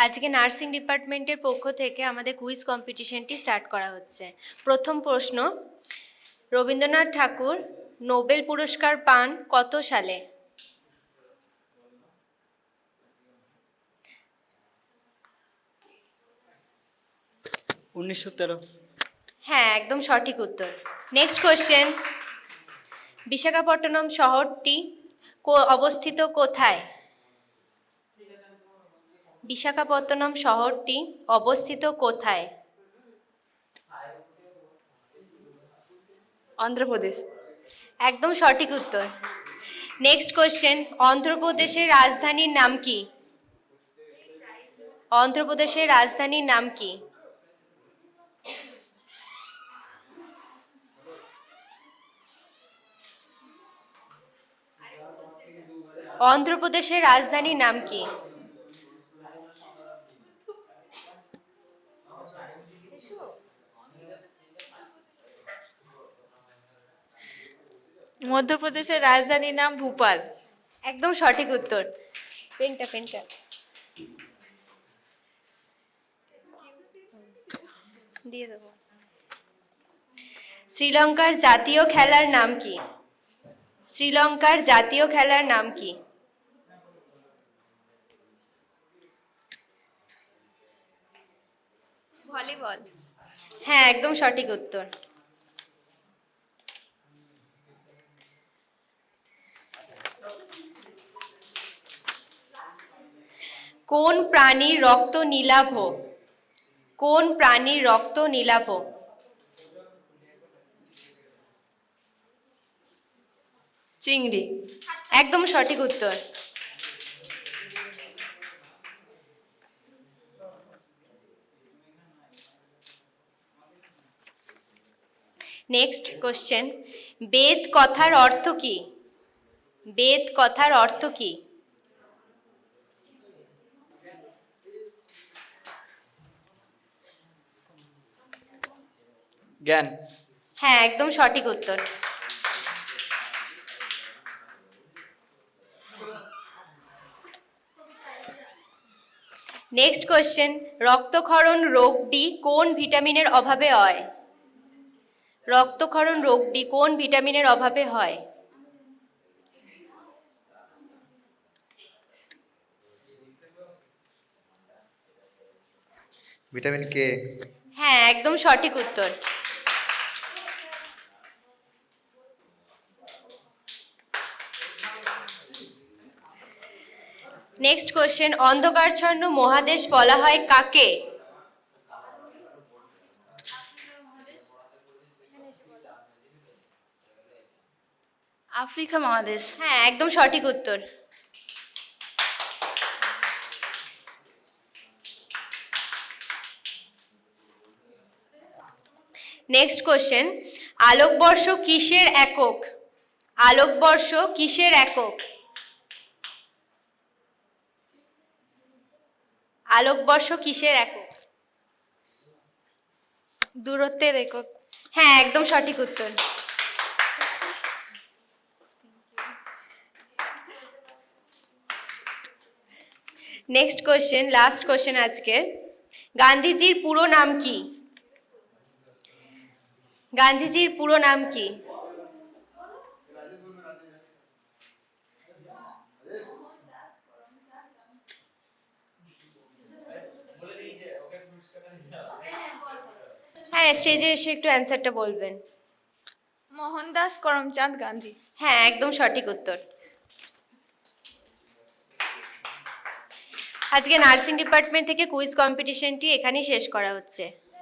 আজকে নার্সিং ডিপার্টমেন্টের পক্ষ থেকে আমাদের কুইজ কম্পিটিশনটি স্টার্ট করা হচ্ছে। প্রথম প্রশ্ন, রবীন্দ্রনাথ ঠাকুর নোবেল পুরস্কার পান কত সালে? হ্যাঁ, একদম সঠিক উত্তর। নেক্সট কোশ্চেন, বিশাখাপট্টনম শহরটি অবস্থিত কোথায়? বিশাখাপত্তনম শহরটি অবস্থিত কোথায়? অন্ধ্রপ্রদেশ। একদম সঠিক উত্তর। নেক্সট কোশ্চেন, অন্ধ্রপ্রদেশের রাজধানীর নাম কি? অন্ধ্রপ্রদেশের রাজধানীর নাম কি? অন্ধ্রপ্রদেশের রাজধানীর নাম কি? মধ্যপ্রদেশের রাজধানীর নাম ভোপাল। একদম সঠিক উত্তর। পেনটা দিয়ে দেবো। শ্রীলঙ্কার জাতীয় খেলার নাম কি? শ্রীলঙ্কার জাতীয় খেলার নাম কি? ভলিবল। হ্যাঁ, একদম সঠিক উত্তর। কোন প্রাণীর রক্ত নীলাভ? কোন প্রাণীর রক্ত নীলাভ? চিংড়ি। একদম সঠিক উত্তর। নেক্সট কোশ্চেন, বেদ কথার অর্থ কি? বেদ কথার অর্থ কি? জ্ঞান। হ্যাঁ, একদম সঠিক উত্তর। নেক্সট কোশ্চেন, রক্তক্ষরণ রোগটি কোন ভিটামিনের অভাবে হয়? রক্তক্ষরণ রোগটি কোন ভিটামিনের অভাবে হয়? Vitamin K. হ্যাঁ, একদম সঠিক উত্তর। নেক্সট কোশ্চেন, অন্ধকারাচ্ছন্ন মহাদেশ বলা হয় কাকে? আফ্রিকা মহাদেশ। হ্যাঁ, একদম সঠিক উত্তর। নেক্সট কোশ্চেন, আলোকবর্ষ কিসের একক? আলোকবর্ষ কিসের একক? আলোকবর্ষ কিসের একক? দূরত্বের একক। হ্যাঁ, একদম সঠিক উত্তর। নেক্সট কোশ্চেন, লাস্ট কোশ্চেন আজকের, গান্ধীজির পুরো নাম কি? গান্ধীজির পুরো নাম কি? হ্যাঁ, স্টেজে এসে একটু অ্যান্সারটা বলবেন। মোহনদাস করমচাঁদ গান্ধী। হ্যাঁ, একদম সঠিক উত্তর। আজকে নার্সিং ডিপার্টমেন্ট থেকে কুইজ কম্পিটিশনটি এখানেই শেষ করা হচ্ছে।